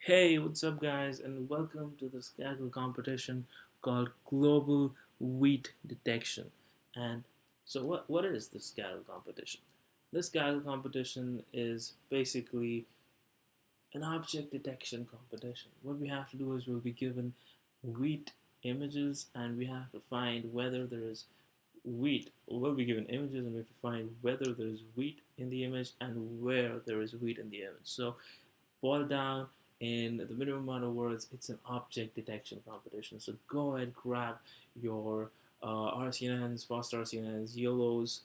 Hey, what's up, guys, and welcome to this Kaggle competition called Global Wheat Detection. And so, what is this Kaggle competition? This Kaggle competition is basically an object detection competition. What we have to do is we'll be given wheat images, and we have to find whether there is wheat. We'll be given images, and we have to find whether there is wheat in the image and where there is wheat in the image. So boil down in the minimum amount of words, it's an object detection competition. So go ahead, grab your RCNNs, fast RCNNs, YOLOs.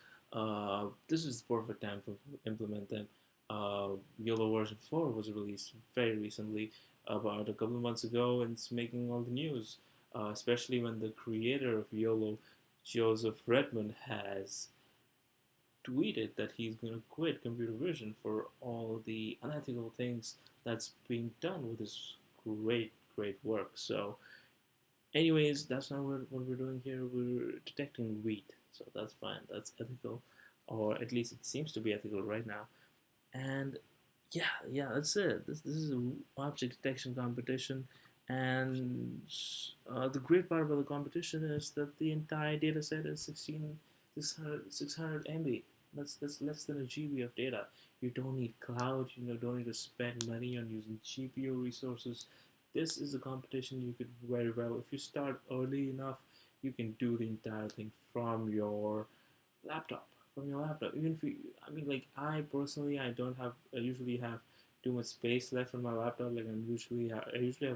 This is the perfect time to implement them. YOLO version 4 was released very recently, about a couple of months ago, and it's making all the news, especially when the creator of YOLO, Joseph Redmond, has tweeted that he's going to quit computer vision for all the unethical things that's being done with his great work. So, anyways, that's not what we're doing here. We're detecting wheat, so that's fine. That's ethical, or at least it seems to be ethical right now. And yeah, that's it. This is an object detection competition, and the great part about the competition is that the entire data set is 600 MB. That's less than a GB of data. You don't need cloud. Don't need to spend money on using GPU resources. This is a competition you could very well, if you start early enough, you can do the entire thing from your laptop even if you, I mean, like, I personally, I usually have too much space left on my laptop. Like, I usually have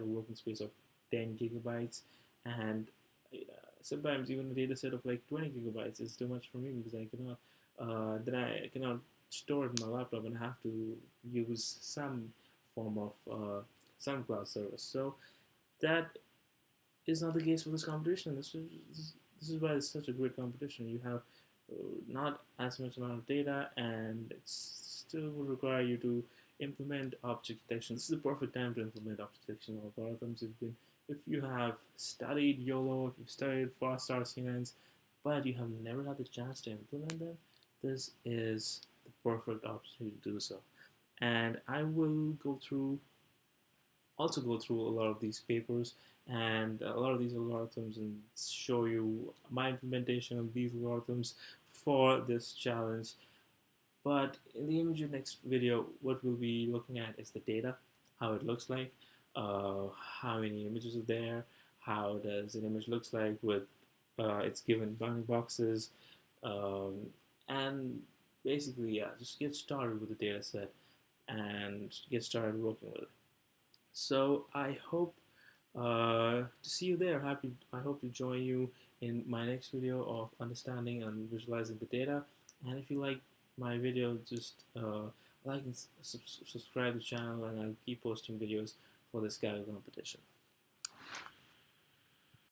a working space of 10 gigabytes, and sometimes even a data set of like 20 gigabytes is too much for me, because I cannot store it in my laptop, and I have to use some form of some cloud service. So that is not the case for this competition. This is why it's such a great competition. You have not as much amount of data, and it still will require you to implement object detection. This is the perfect time to implement object detection algorithms. If you have studied YOLO, if you've studied fast RCNNs, but you have never had the chance to implement them, this is the perfect opportunity to do so. And I will go through a lot of these papers and a lot of these algorithms, and show you my implementation of these algorithms for this challenge. But in the immediate next video, what we'll be looking at is the data, how it looks like, how many images are there, how does an image looks like with its given bounding boxes, um, and basically, yeah, just get started with the data set and get started working with it. So I hope to see you there. I hope to join you in my next video of understanding and visualizing the data. And if you like my video, just like and subscribe to the channel, and I'll keep posting videos for this Kaggle competition.